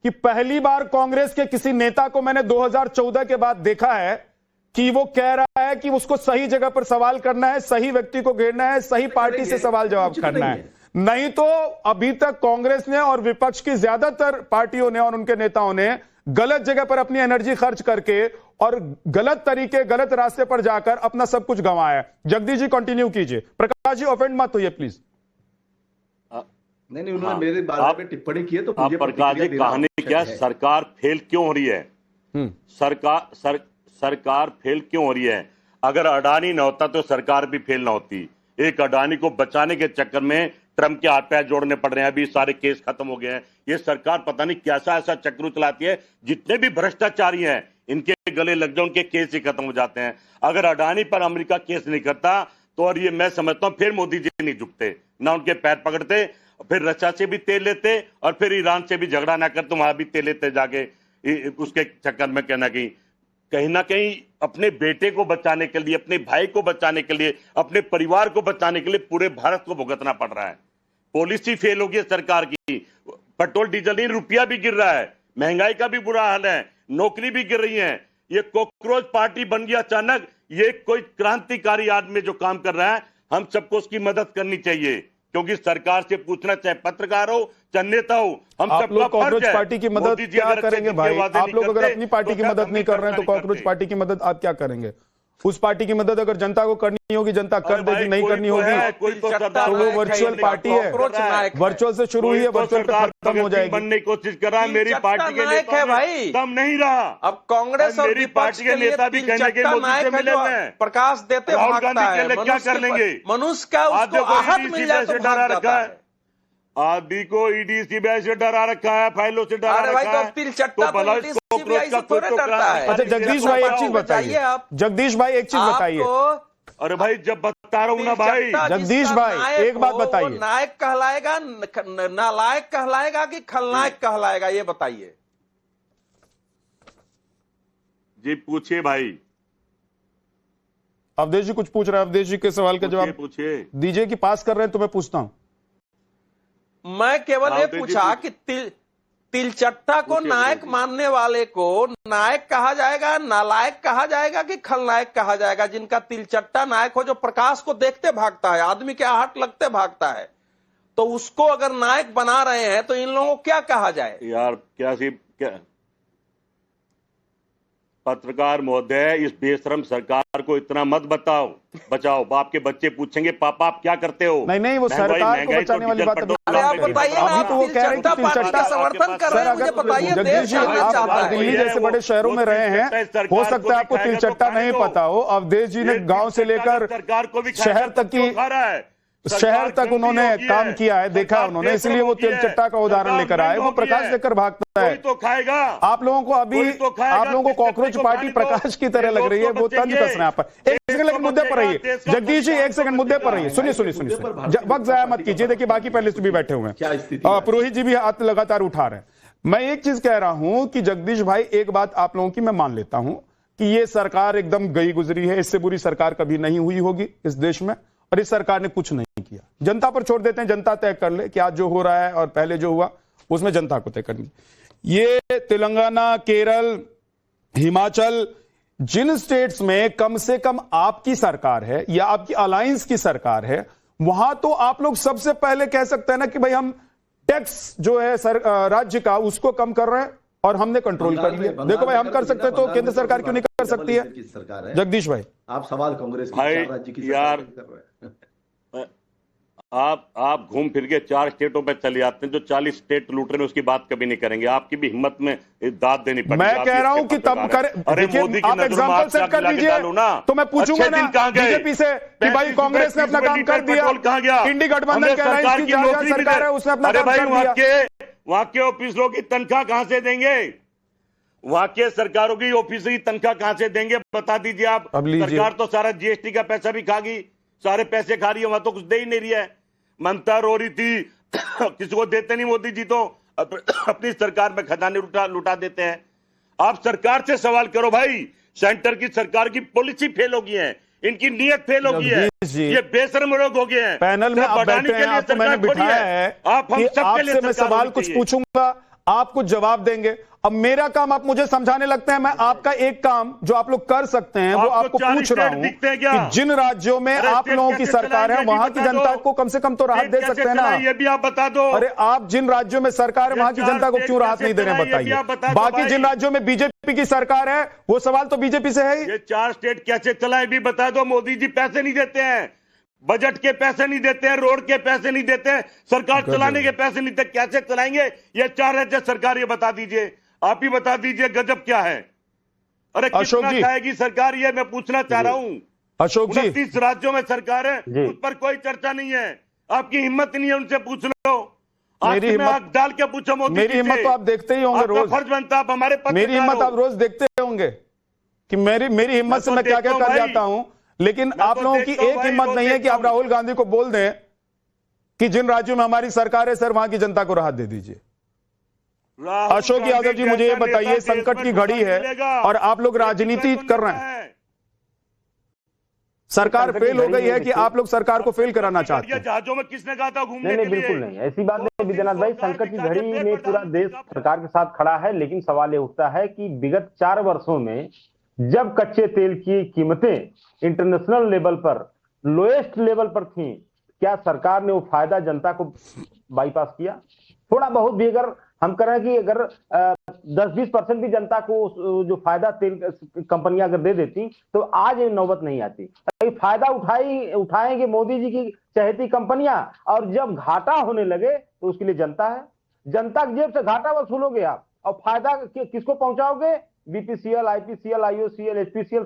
कि पहली बार कांग्रेस के किसी नेता को मैंने 2014 के बाद देखा है कि वो कह रहा है कि उसको सही जगह पर सवाल करना है, सही व्यक्ति को घेरना है, सही पार्टी से सवाल जवाब करना है। नहीं तो अभी तक कांग्रेस ने और विपक्ष की ज्यादातर पार्टियों ने और उनके नेताओं ने गलत जगह पर अपनी एनर्जी खर्च करके और गलत तरीके, गलत रास्ते पर जाकर अपना सब कुछ गंवाया है। जगदीश जी कंटिन्यू कीजिए। प्रकाश जी ऑफेंड मत होइए प्लीज। नहीं, उन्होंने मेरे बारे में टिप्पणी की है तो मुझे प्रकाश जी, कहानी क्या, सरकार फेल क्यों हो रही है? सरकार फेल क्यों हो रही है? अगर अडानी न होता तो सरकार भी फेल ना होती। एक अडानी को बचाने के चक्कर में ट्रंप के हाथ पैर जोड़ने पड़ रहे हैं। अभी सारे केस खत्म हो गए हैं। ये सरकार पता नहीं कैसा ऐसा चक्रू चलाती है, जितने भी भ्रष्टाचारी हैं इनके गले लग जाओ, उनके केस ही खत्म हो जाते हैं। अगर अडानी पर अमेरिका केस नहीं करता तो और ये मैं समझता हूं फिर मोदी जी नहीं झुकते, ना उनके पैर पकड़ते, फिर रशिया से भी तेल लेते और फिर ईरान से भी झगड़ा ना करते, वहां भी तेल लेते जाके उसके चक्कर में कहीं ना कहीं अपने बेटे को बचाने के लिए, अपने भाई को बचाने के लिए, अपने परिवार को बचाने के लिए पूरे भारत को भुगतना पड़ रहा है। पॉलिसी फेल हो गई सरकार की। पेट्रोल डीजल नहीं, रुपया भी गिर रहा है, महंगाई का भी बुरा हाल है, नौकरी भी गिर रही है। ये कॉकरोच पार्टी बन गया अचानक। ये कोई क्रांतिकारी आदमी जो काम कर रहा है, हम सबको उसकी मदद करनी चाहिए, क्योंकि सरकार से पूछना, चाहे पत्रकार हो चाहे नेता हो, हम आप सबका लोग फर्ज कॉकरोच है। पार्टी की मदद क्या करेंगे भाई? आप लोग अगर अपनी पार्टी की मदद नहीं कर रहे हैं तो कॉकरोच पार्टी की मदद आप क्या करेंगे? उस पार्टी की मदद अगर जनता को करनी होगी, जनता कर देगी, नहीं करनी होगी तो वो वर्चुअल पार्टी है, वर्चुअल से शुरू हुई है, वर्चुअल पे खत्म हो जाएगी। बनने की कोशिश कर रहा है। मेरी पार्टी के नेता है भाई, दम नहीं रहा। अब कांग्रेस और मेरी पार्टी के नेता भी कहने के मोदी से मिले हुए हैं, प्रकाश देते राहुल गांधी के लिए क्या कर लेंगे? मनुष्य का उसको आहत मिल जाए तो डरा रखा है, आदि को ईडी सीबीआई से डरा रखा है, फाइलों से डरा रखा है। तो भला अच्छा जगदीश भाई एक चीज बताइए, जगदीश भाई एक चीज बताइए। अरे भाई जब बता रहा हूं ना भाई, जगदीश भाई एक बात बताइए, नायक कहलाएगा, नालायक कहलाएगा कि खलनायक कहलाएगा, ये बताइए जी। पूछिए भाई। अवधेश जी कुछ पूछ रहे हैं, अवधेश जी के सवाल का जवाब पूछिए दीजिए कि पास कर रहे हैं तो मैं पूछता हूं। मैं केवल ये पूछा कि तिलचट्टा को नायक मानने वाले को नायक कहा जाएगा, नालायक कहा जाएगा कि खलनायक कहा जाएगा? जिनका तिलचट्टा नायक हो, जो प्रकाश को देखते भागता है, आदमी के आहट लगते भागता है, तो उसको अगर नायक बना रहे हैं तो इन लोगों को क्या कहा जाए? यार क्या पत्रकार महोदय, इस बेशरम सरकार को इतना मत बचाओ। बाप के बच्चे पूछेंगे पापा आप क्या करते हो? नहीं, वो सरकार को बचाने वाली बात अरे आप बताइए ना, अभी तो वो कह रहे हैं कि तिलचट्टा समर्थन कर रहे हैं, मुझे बताइए। जगदीश जी आप दिल्ली जैसे बड़े शहरों में रहे हैं, हो सकता है आपको तिलचट्टा नहीं पता हो। अवधेश जी ने गांव से लेकर शहर तक उन्होंने काम किया है, देखा है उन्होंने, इसलिए वो तिलचट्टा का उदाहरण लेकर आए। वो प्रकाश देकर भागता है तो खाएगा। आप लोगों को अभी आप लोगों को कॉकरोच पार्टी प्रकाश की तरह लग रही है, वो तंज कस रहे हैं आप पर। एक सेकंड लेकिन मुद्दे पर रहिए जगदीश जी, एक सेकंड मुद्दे पर रहिए। सुनिए, वक्त जाया मत कीजिए। देखिए बाकी पैनलिस्ट भी बैठे हुए हैं, पुरोहित जी भी हाथ लगातार उठा रहे हैं। मैं एक चीज कह रहा हूं कि जगदीश भाई, एक बात आप लोगों की मैं मान लेता हूं कि ये सरकार एकदम गई गुजरी है, इससे बुरी सरकार कभी नहीं हुई होगी इस देश में, और इस सरकार ने कुछ नहीं किया। जनता पर छोड़ देते हैं, जनता तय कर ले कि आज जो हो रहा है और पहले जो हुआ उसमें जनता को तय करनी। ये तेलंगाना, केरल, हिमाचल, जिन स्टेट्स में कम से कम आपकी सरकार है या आपकी अलायंस की सरकार है, वहां तो आप लोग सबसे पहले कह सकते हैं ना कि भाई हम टैक्स जो है राज्य का उसको कम कर रहे हैं और हमने कंट्रोल कर लिया। देखो भाई, हम कर सकते हैं तो केंद्र सरकार क्यों नहीं कर सकती है? जगदीश भाई आप सवाल कांग्रेस राज्य की यार कर रहे हैं। आप घूम फिर के 4 स्टेटों पे चले जाते हैं, जो 40 स्टेट लूट रहे हैं उसकी बात कभी नहीं करेंगे। आपकी भी हिम्मत में दाद देनी पड़ेगी। मैं कह रहा हूं कि तब करे, देखिए आप एग्जांपल सेट कर दीजिए तो मैं पूछूंगा ना बीजेपी से कि भाई कांग्रेस ने अपना काम कर दिया, इंडी गठबंधन कह रहा है इसकी सरकार है उसने अपना काम कर दिया। वहां के ऑफिसरों की तनख्वाह कहां से देंगे? वहां के सरकारों की ऑफिसर की तनख्वाह कहां से देंगे? बता दीजिए आप। सरकार तो सारा जीएसटी का पैसा भी खा गई, सारे पैसे खा रही है, वहां तो कुछ दे ही नहीं रही है। ममता रो रही थी किसी को देते नहीं, मोदी जी तो अपनी सरकार में खजाने लुटा देते हैं। आप सरकार से सवाल करो भाई, सेंटर की सरकार की पॉलिसी फेल हो गई है, इनकी नीयत फेल हो गई है, ये बेशर्म लोग हो गए हैं। पैनल में आप बैठे हैं, आपको मैंने बिठाया है आप हम सबके लिए मैं सवाल कुछ पूछूंगा, आप कुछ जवाब देंगे। अब मेरा काम आप मुझे समझाने लगते हैं, मैं आपका एक काम जो आप लोग कर सकते हैं वो आपको पूछ रहा हूं कि जिन राज्यों में आप लोगों की सरकार है वहां की जनता को कम से कम तो राहत दे सकते हैं ना। ये भी आप बता दो। अरे आप जिन राज्यों में सरकार है वहां की जनता को क्यों राहत नहीं दे रहे हैं बताइए। बाकी जिन राज्यों में बीजेपी की सरकार है वो सवाल तो बीजेपी से है ही। ये 4 स्टेट कैसे चलाए भी बता दो। मोदी जी पैसे नहीं देते हैं, बजट के पैसे नहीं देते हैं, रोड के पैसे नहीं देते हैं, सरकार चलाने के पैसे नहीं देते, कैसे चलाएंगे ये 4 राज्य सरकार? ये बता दीजिए, आप ही बता दीजिए, गजब क्या है? अरे कितना खाएगी सरकार, ये मैं पूछना चाह रहा हूं। अशोक जी, 29 राज्यों में सरकार है, उस पर कोई चर्चा नहीं है। आपकी हिम्मत नहीं है उनसे पूछ लो। मेरी हिम्मत डाल के पूछो मोदी। मेरी हिम्मत तो आप देखते ही होंगे रोज। फर्ज बनता आप हमारे पत्रकार मेरी हिम्मत आप रोज देखते होंगे कि मेरी हिम्मत से मैं क्या क्या कर जाता हूं, लेकिन आप लोगों की एक हिम्मत नहीं है कि आप राहुल गांधी को बोल दें कि जिन राज्यों में हमारी सरकार है सर वहां की जनता को राहत दे दीजिए। अशोक यादव जी मुझे ये बताइए, संकट की घड़ी है और आप लोग राजनीति कर रहे हैं, सरकार फेल हो गई है कि आप लोग सरकार को फेल कराना चाहते हैं? जहाजों में किसने कहा था घूमने के लिए? बिल्कुल नहीं, ऐसी बात नहीं विद्यानाथ भाई। संकट की घड़ी में पूरा देश सरकार के साथ खड़ा है, लेकिन सवाल ये उठता है कि विगत 4 वर्षों में जब कच्चे तेल की कीमतें इंटरनेशनल लेवल पर लोएस्ट लेवल पर थी, क्या सरकार ने वो फायदा जनता को बाईपास किया? थोड़ा बहुत भी अगर हम कह रहे हैं कि अगर 10-20% भी जनता को जो फायदा तेल कंपनियां अगर दे देती तो आज ये नौबत नहीं आती। फायदा उठाएंगे मोदी जी की चहेती कंपनियां, और जब घाटा होने लगे तो उसके लिए जनता है, जनता की जेब से घाटा वसूलोगे आप, और फायदा किसको पहुंचाओगे? बीपीसीएल, आईपीसीएल, आईओसीएल, एचपीसीएल,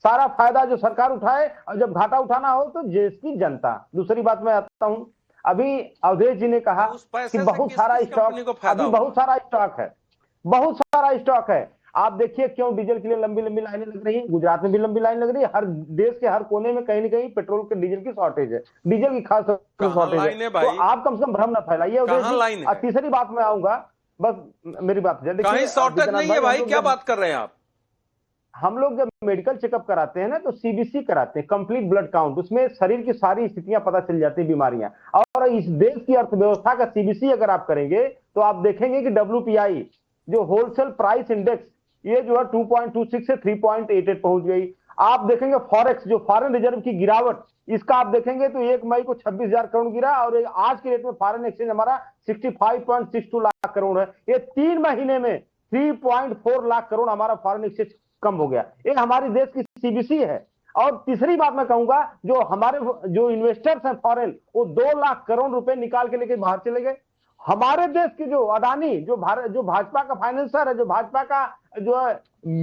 सारा फायदा जो सरकार उठाए, और जब घाटा उठाना हो तो देश की जनता। दूसरी बात मैं आता हूं, अभी अवधेश जी ने कहा कि बहुत सारा स्टॉक, अभी बहुत सारा स्टॉक है। आप देखिए क्यों डीजल के लिए लंबी लंबी लाइनें लग रही हैं, गुजरात में भी लंबी लाइन लग रही है, हर देश के हर कोने में कहीं ना कहीं पेट्रोल के डीजल की शॉर्टेज है, डीजल की खास शॉर्टेज है। तो आप कम से कम भ्रम न फैलाइए। और तीसरी बात में आऊंगा, बस मेरी बात कहीं शॉर्टेज नहीं है भाई, क्या बात कर रहे हैं आप? हम लोग जब मेडिकल चेकअप कराते हैं ना तो सीबीसी कराते हैं, कंप्लीट ब्लड काउंट, उसमें शरीर की सारी स्थितियां पता चल जाती है, बीमारियां। और इस देश की अर्थव्यवस्था का सीबीसी अगर आप करेंगे तो आप देखेंगे कि WPI जो होलसेल प्राइस इंडेक्स, ये जो है 2.26 से 3.88 पहुंच गई। आप देखेंगे फॉरेक्स जो फॉरेन रिजर्व की गिरावट, इसका आप देखेंगे तो 1 मई को 26,000 करोड़ गिरा, और आज के रेट में फॉरेन एक्सचेंज हमारा 65.62 लाख करोड़ है। ये 3 महीने में 3.4 लाख करोड़ हमारा फॉरेन एक्सचेंज कम हो गया। ये हमारी देश की सीबीसी है। और तीसरी बात मैं कहूंगा, जो हमारे जो इन्वेस्टर्स हैं फॉरेन, वो 2 लाख करोड़ रुपए निकाल के लेके बाहर चले गए। हमारे देश के जो अडानी, जो भाजपा का फाइनेंसर है, जो भाजपा का जो है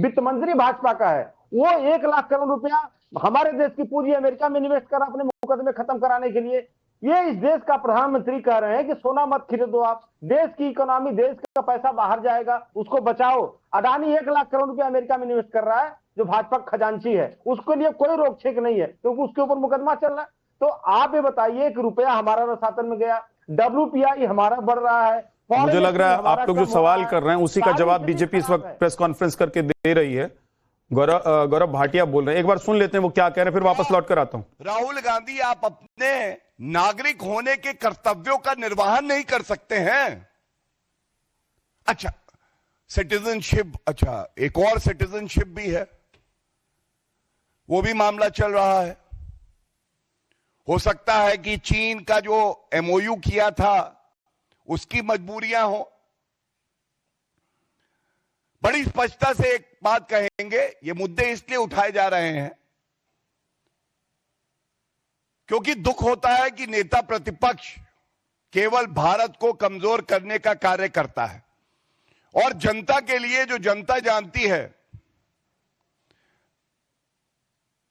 वित्त मंत्री भाजपा का है, वो 1 लाख करोड़ रुपया हमारे देश की पूंजी अमेरिका में इन्वेस्ट कर अपने मुकदमे खत्म कराने के लिए। ये इस देश का प्रधानमंत्री कह रहे हैं कि सोना मत खरीदो आप, देश की इकोनॉमी, देश का पैसा बाहर जाएगा, उसको बचाओ। अडानी 1 लाख करोड़ रुपया अमेरिका में इन्वेस्ट कर रहा है, जो भाजपा खजांची है, उसके लिए कोई रोक छेक नहीं है क्योंकि उसके ऊपर मुकदमा चल रहा है। तो आप ये बताइए कि रुपया हमारा रसातन में गया, WPI हमारा बढ़ रहा है। मुझे लग रहा है आप लोग जो सवाल कर रहे हैं उसी का जवाब बीजेपी इस वक्त प्रेस कॉन्फ्रेंस करके दे रही है। गौरव भाटिया बोल रहे हैं, एक बार सुन लेते हैं वो क्या कह रहे हैं, फिर वापस लौट कर आता हूं। राहुल गांधी, आप अपने नागरिक होने के कर्तव्यों का निर्वहन नहीं कर सकते हैं? अच्छा, सिटीजनशिप, अच्छा एक और सिटीजनशिप भी है, वो भी मामला चल रहा है। हो सकता है कि चीन का जो MOU किया था उसकी मजबूरियां हो। बड़ी स्पष्टता से एक बात कहेंगे, ये मुद्दे इसलिए उठाए जा रहे हैं क्योंकि दुख होता है कि नेता प्रतिपक्ष केवल भारत को कमजोर करने का कार्य करता है, और जनता के लिए जो जनता जानती है,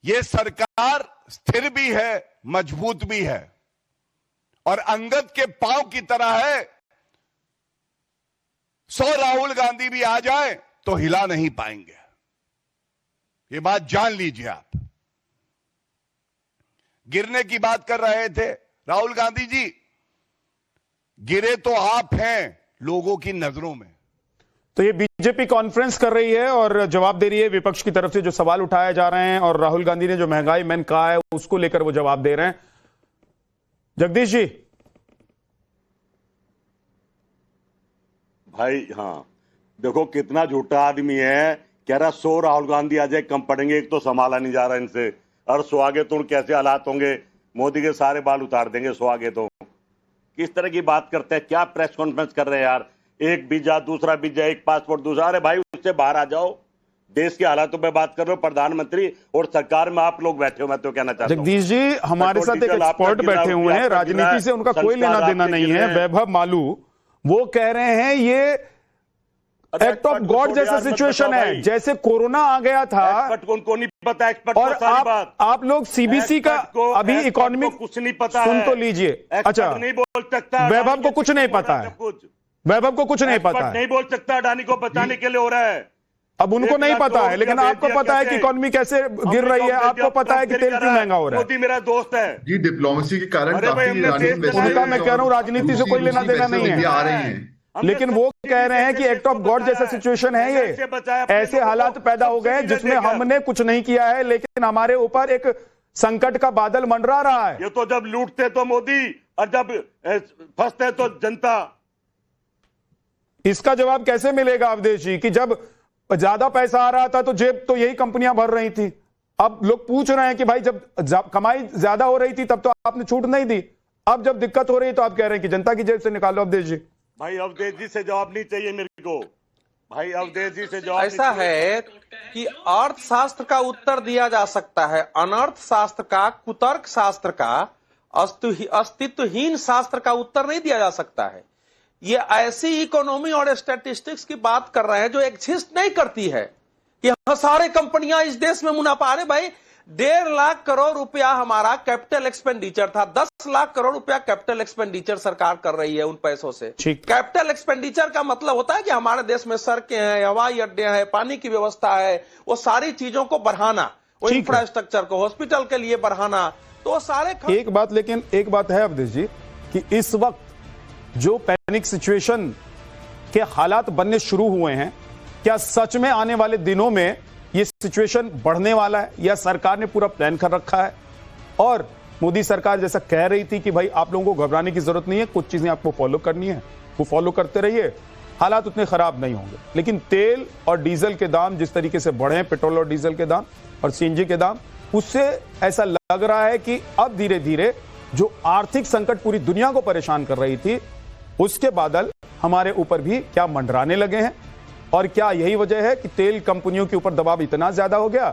ये सरकार स्थिर भी है, मजबूत भी है, और अंगद के पांव की तरह है। 100 राहुल गांधी भी आ जाए तो हिला नहीं पाएंगे, ये बात जान लीजिए आप। गिरने की बात कर रहे थे राहुल गांधी जी, गिरे तो आप हैं लोगों की नजरों में। तो ये बीजेपी कॉन्फ्रेंस कर रही है और जवाब दे रही है विपक्ष की तरफ से जो सवाल उठाए जा रहे हैं, और राहुल गांधी ने जो महंगाई मैन कहा है उसको लेकर वो जवाब दे रहे हैं। जगदीश जी, भाई हाँ, देखो कितना झूठा आदमी है, कह रहा 100 राहुल गांधी आ जाए कम पड़ेंगे, एक तो संभाला नहीं जा रहा इनसे, और 100 आगे तो कैसे हालात होंगे, मोदी के सारे बाल उतार देंगे 100 आगे तो। किस तरह की बात करते हैं, क्या प्रेस कॉन्फ्रेंस कर रहे हैं यार, एक वीजा दूसरा वीजा, एक पासपोर्ट दूसरा, अरे भाई उससे बाहर आ जाओ, देश के हालातों पे बात कर रहे हो, प्रधानमंत्री और सरकार में आप लोग बैठे हो, मैं तो कहना चाहता हूं। जगदीश जी हमारे साथ एक एक्सपर्ट बैठे हुए हैं, राजनीति से उनका कोई लेना देना नहीं है, वैभव मालू, वो कह रहे हैं ये एक्ट ऑफ गॉड जैसा सिचुएशन है, जैसे कोरोना आ गया था। एक्सपर्ट उनको नहीं पता, एक्सपर्ट और आप लोग सीबीसी का अभी इकोनॉमिक कुछ नहीं पता, सुन तो लीजिए। अच्छा, नहीं बोल सकता, वैभव को कुछ नहीं पता है, वैभव को कुछ नहीं पता है, नहीं बोल सकता, अडानी को बचाने के लिए हो रहा है। अब उनको नहीं पता है, लेकिन आपको पता है कि इकोनॉमी कैसे गिर रही है, आपको पता है कि तेल क्यों महंगा हो रहा है। मोदी मेरा दोस्त है जी, डिप्लोमेसी के कारण उनका मैं कह रहा हूं राजनीति से कोई लेना देना नहीं है, आ रहे हैं, लेकिन वो कह रहे हैं कि एक्ट ऑफ गॉड जैसा सिचुएशन है ये, ऐसे हालात पैदा हो गए जिसमें हमने कुछ नहीं किया है, लेकिन हमारे ऊपर एक संकट का बादल मंडरा रहा है। ये तो जब लूटते तो मोदी और जब फंसते तो जनता। इसका जवाब कैसे मिलेगा अवधेश जी कि जब ज्यादा पैसा आ रहा था तो जेब तो यही कंपनियां भर रही थी, अब लोग पूछ रहे हैं कि भाई जब कमाई ज्यादा हो रही थी तब तो आपने छूट नहीं दी, अब जब दिक्कत हो रही है तो आप कह रहे हैं कि जनता की जेब से निकालो। अवधेश जी, भाई अवधेश जी से जवाब नहीं चाहिए मेरे को, भाई अवधेश जी से जवाब ऐसा है कि अर्थशास्त्र का उत्तर दिया जा सकता है, अनर्थ शास्त्र का, कुतर्क शास्त्र का, अस्तित्वहीन शास्त्र का उत्तर नहीं दिया जा सकता है। ये ऐसी इकोनॉमी और स्टैटिस्टिक्स की बात कर रहे हैं जो एग्जिस्ट नहीं करती है कि हाँ सारे कंपनियां इस देश में मुनाफा। अरे भाई 1.5 लाख करोड़ रुपया हमारा कैपिटल एक्सपेंडिचर था, 10 लाख करोड़ रुपया कैपिटल एक्सपेंडिचर सरकार कर रही है उन पैसों से। कैपिटल एक्सपेंडिचर का मतलब होता है कि हमारे देश में सड़कें हैं, हवाई अड्डे हैं, पानी की व्यवस्था है, वो सारी चीजों को बढ़ाना, वो इंफ्रास्ट्रक्चर को, हॉस्पिटल के लिए बढ़ाना, तो सारे एक बात है अवधेश जी कि इस वक्त जो पैनिक सिचुएशन के हालात बनने शुरू हुए हैं, क्या सच में आने वाले दिनों में यह सिचुएशन बढ़ने वाला है या सरकार ने पूरा प्लान कर रखा है? और मोदी सरकार जैसा कह रही थी कि भाई आप लोगों को घबराने की जरूरत नहीं है, कुछ चीजें आपको फॉलो करनी है, वो फॉलो करते रहिए, हालात उतने खराब नहीं होंगे। लेकिन तेल और डीजल के दाम जिस तरीके से बढ़े हैं, पेट्रोल और डीजल के दाम और सीएनजी के दाम, उससे ऐसा लग रहा है कि अब धीरे धीरे जो आर्थिक संकट पूरी दुनिया को परेशान कर रही थी, उसके बादल हमारे ऊपर भी क्या मंडराने लगे हैं। और क्या यही वजह है कि तेल कंपनियों के ऊपर दबाव इतना ज्यादा हो गया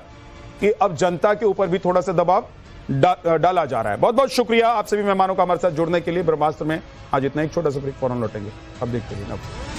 कि अब जनता के ऊपर भी थोड़ा सा दबाव डाला जा रहा है। बहुत बहुत शुक्रिया आप सभी मेहमानों का हमारे साथ जुड़ने के लिए। ब्रह्मास्त्र में आज इतना, एक छोटा सा ब्रेक, फौरन लौटेंगे। अब देखते रहिए।